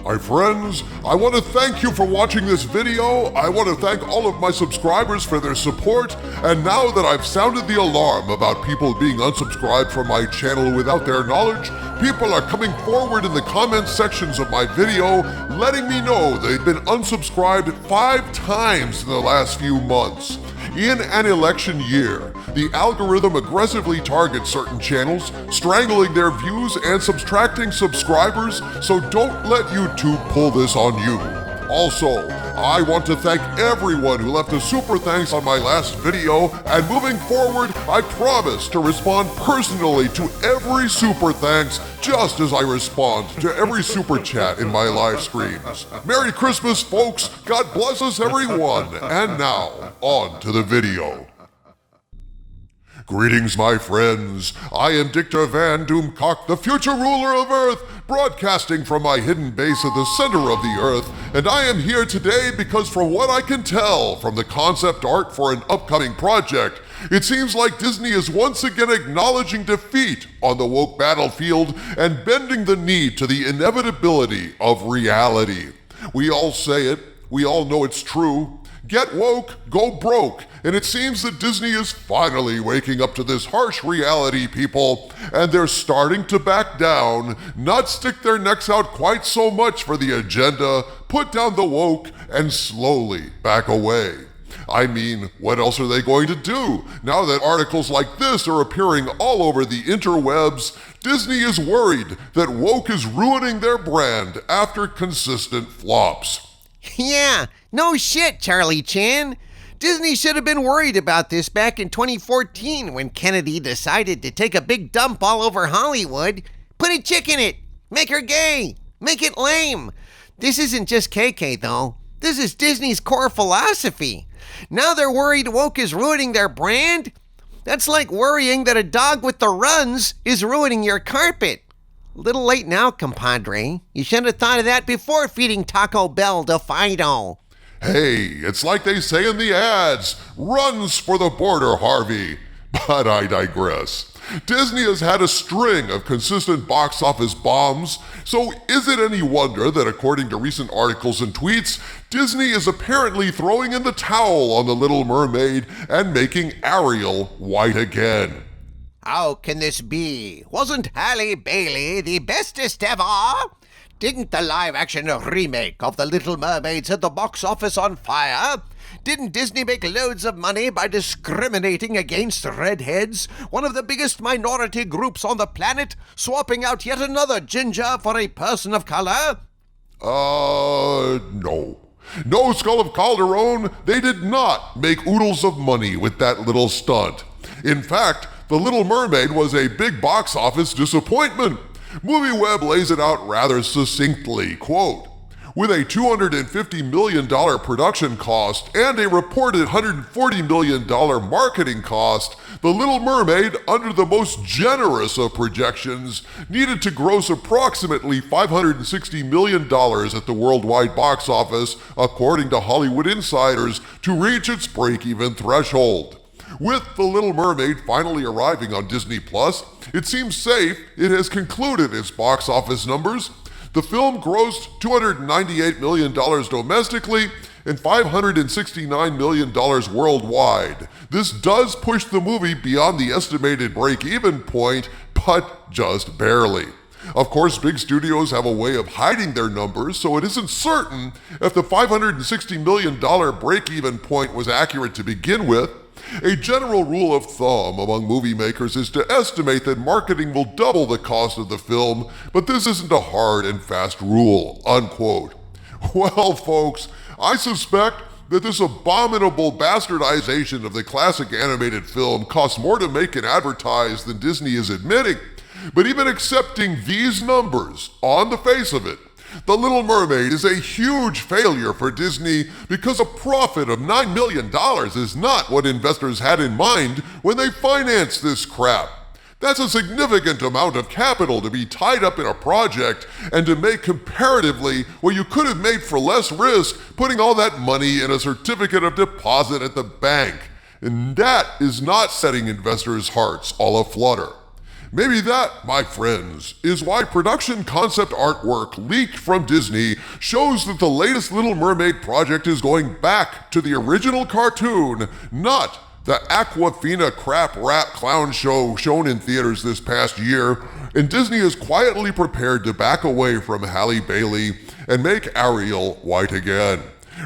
My friends, I want to thank you for watching this video. I want to thank all of my subscribers for their support. And now that I've sounded the alarm about people being unsubscribed from my channel without their knowledge, people are coming forward in the comment sections of my video letting me know they've been unsubscribed 5 times in the last few months. In an election year, the algorithm aggressively targets certain channels, strangling their views and subtracting subscribers, so don't let YouTube pull this on you. Also, I want to thank everyone who left a super thanks on my last video, and moving forward, I promise to respond personally to every super thanks just as I respond to every super chat in my live streams. Merry Christmas, folks! God bless us, everyone! And now, on to the video. Greetings, my friends. I am Dictor Van Doomcock, the future ruler of Earth, broadcasting from my hidden base at the center of the Earth, and I am here today because from what I can tell from the concept art for an upcoming project, it seems like Disney is once again acknowledging defeat on the woke battlefield and bending the knee to the inevitability of reality. We all say it, we all know it's true. Get woke, go broke. And it seems that Disney is finally waking up to this harsh reality, people, and they're starting to back down, not stick their necks out quite so much for the agenda, put down the woke, and slowly back away. I mean, what else are they going to do? Now that articles like this are appearing all over the interwebs, Disney is worried that woke is ruining their brand after consistent flops. Yeah, no shit, Charlie Chan. Disney should have been worried about this back in 2014 when Kennedy decided to take a big dump all over Hollywood. Put a chick in it. Make her gay. Make it lame. This isn't just KK, though. This is Disney's core philosophy. Now they're worried woke is ruining their brand? That's like worrying that a dog with the runs is ruining your carpet. Little late now, compadre. You should have thought of that before feeding Taco Bell to Fido. Hey, it's like they say in the ads, runs for the border, Harvey. But I digress. Disney has had a string of consistent box office bombs, so is it any wonder that according to recent articles and tweets, Disney is apparently throwing in the towel on the Little Mermaid and making Ariel white again? How can this be? Wasn't Halle Bailey the bestest ever? Didn't the live-action remake of The Little Mermaid set the box office on fire? Didn't Disney make loads of money by discriminating against redheads, one of the biggest minority groups on the planet, swapping out yet another ginger for a person of color? No. No, Skull of Calderon, they did not make oodles of money with that little stunt. In fact, The Little Mermaid was a big box office disappointment. MovieWeb lays it out rather succinctly, quote, with a $250 million production cost and a reported $140 million marketing cost, The Little Mermaid, under the most generous of projections, needed to gross approximately $560 million at the worldwide box office, according to Hollywood insiders, to reach its break-even threshold. With The Little Mermaid finally arriving on Disney+, it seems safe it has concluded its box office numbers. The film grossed $298 million domestically and $569 million worldwide. This does push the movie beyond the estimated break-even point, but just barely. Of course, big studios have a way of hiding their numbers, so it isn't certain if the $560 million break-even point was accurate to begin with. A general rule of thumb among movie makers is to estimate that marketing will double the cost of the film, but this isn't a hard and fast rule, unquote. Well, folks, I suspect that this abominable bastardization of the classic animated film costs more to make and advertise than Disney is admitting. But even accepting these numbers, on the face of it, The Little Mermaid is a huge failure for Disney because a profit of $9 million is not what investors had in mind when they financed this crap. That's a significant amount of capital to be tied up in a project and to make comparatively what you could have made for less risk putting all that money in a certificate of deposit at the bank. And that is not setting investors' hearts all aflutter. Maybe that, my friends, is why production concept artwork leaked from Disney shows that the latest Little Mermaid project is going back to the original cartoon, not the Aquafina crap rap clown show shown in theaters this past year, and Disney is quietly prepared to back away from Halle Bailey and make Ariel white again.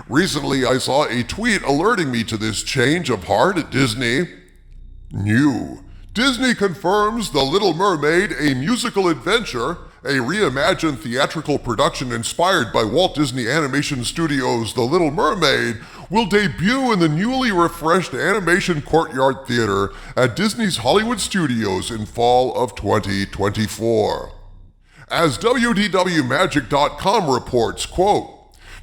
Recently, I saw a tweet alerting me to this change of heart at Disney. New. Disney confirms The Little Mermaid, a musical adventure, a reimagined theatrical production inspired by Walt Disney Animation Studios' The Little Mermaid, will debut in the newly refreshed Animation Courtyard Theater at Disney's Hollywood Studios in fall of 2024. As WDWMagic.com reports, quote,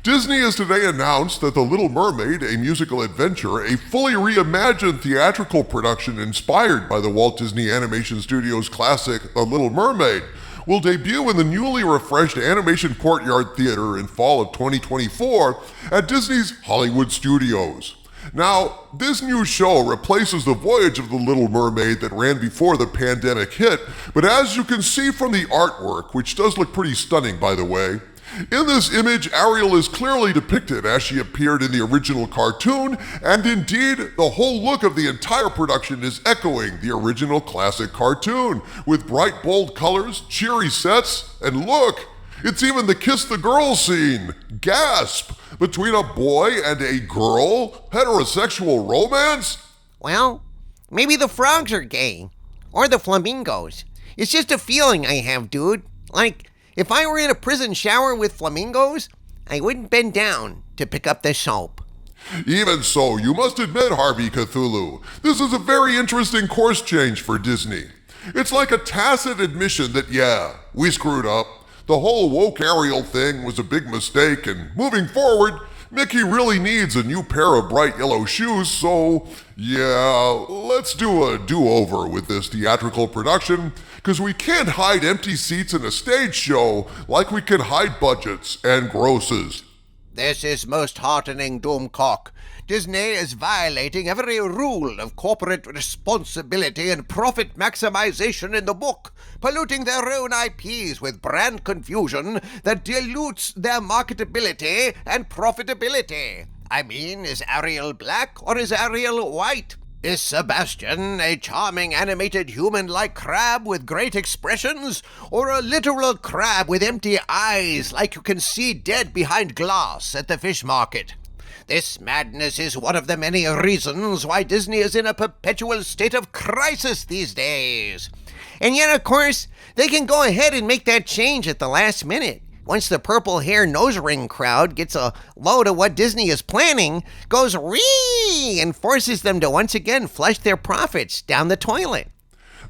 Disney has today announced that The Little Mermaid, a musical adventure, a fully reimagined theatrical production inspired by the Walt Disney Animation Studios classic The Little Mermaid, will debut in the newly refreshed Animation Courtyard Theater in fall of 2024 at Disney's Hollywood Studios. Now, this new show replaces the voyage of The Little Mermaid that ran before the pandemic hit, but as you can see from the artwork, which does look pretty stunning by the way, in this image, Ariel is clearly depicted as she appeared in the original cartoon, and indeed, the whole look of the entire production is echoing the original classic cartoon, with bright, bold colors, cheery sets, and look, it's even the kiss the girl scene, gasp, between a boy and a girl, heterosexual romance? Well, maybe the frogs are gay. Or the flamingos. It's just a feeling I have, dude. Like, if I were in a prison shower with flamingos, I wouldn't bend down to pick up the soap. Even so, you must admit, Harvey Cthulhu, this is a very interesting course change for Disney. It's like a tacit admission that, yeah, we screwed up. The whole woke Ariel thing was a big mistake, and moving forward, Mickey really needs a new pair of bright yellow shoes, so yeah, let's do a do-over with this theatrical production, because we can't hide empty seats in a stage show like we can hide budgets and grosses. This is most heartening, Doomcock. Disney is violating every rule of corporate responsibility and profit maximization in the book, polluting their own IPs with brand confusion that dilutes their marketability and profitability. I mean, is Ariel black or is Ariel white? Is Sebastian a charming animated human-like crab with great expressions, or a literal crab with empty eyes like you can see dead behind glass at the fish market? This madness is one of the many reasons why Disney is in a perpetual state of crisis these days. And yet, of course, they can go ahead and make that change at the last minute. Once the purple hair nose ring crowd gets a load of what Disney is planning, goes wee and forces them to once again flush their profits down the toilet.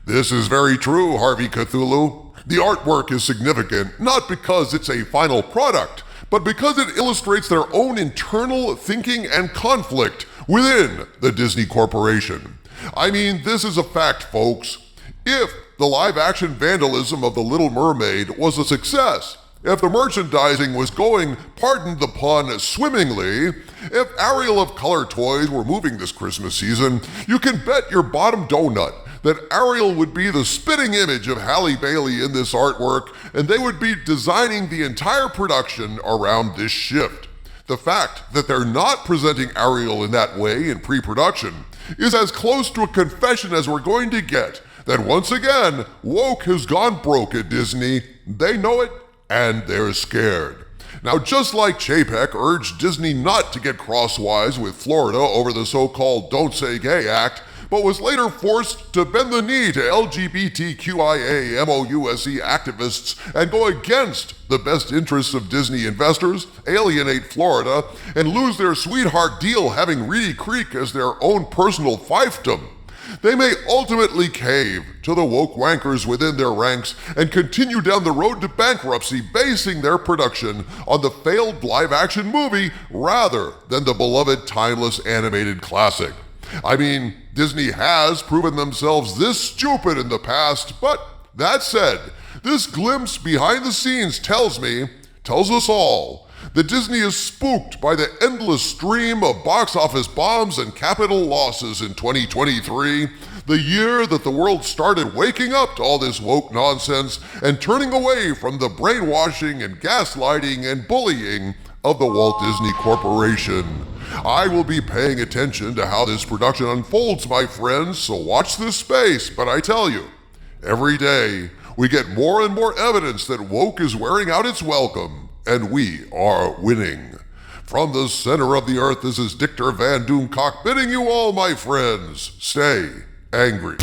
This is very true, Harvey Cthulhu. The artwork is significant, not because it's a final product, but because it illustrates their own internal thinking and conflict within the Disney Corporation. I mean, this is a fact, folks. If the live-action vandalism of The Little Mermaid was a success, if the merchandising was going, pardon the pun, swimmingly, if Ariel of Color toys were moving this Christmas season, you can bet your bottom donut that Ariel would be the spitting image of Halle Bailey in this artwork, and they would be designing the entire production around this shift. The fact that they're not presenting Ariel in that way in pre-production is as close to a confession as we're going to get that once again, woke has gone broke at Disney. They know it, and they're scared. Now, just like Chapek urged Disney not to get crosswise with Florida over the so-called Don't Say Gay Act, but was later forced to bend the knee to LGBTQIA MOUSE activists and go against the best interests of Disney investors, alienate Florida, and lose their sweetheart deal having Reedy Creek as their own personal fiefdom. They may ultimately cave to the woke wankers within their ranks and continue down the road to bankruptcy, basing their production on the failed live-action movie rather than the beloved timeless animated classic. I mean, Disney has proven themselves this stupid in the past, but that said, this glimpse behind the scenes tells us all, that Disney is spooked by the endless stream of box office bombs and capital losses in 2023, The year that the world started waking up to all this woke nonsense and turning away from the brainwashing and gaslighting and bullying of the Walt Disney Corporation. I will be paying attention to how this production unfolds, my friends, so watch this space. But I tell you, every day we get more and more evidence that woke is wearing out its welcome, and we are winning. From the center of the earth, this is Dictor Van Doomcock bidding you all, my friends, stay angry.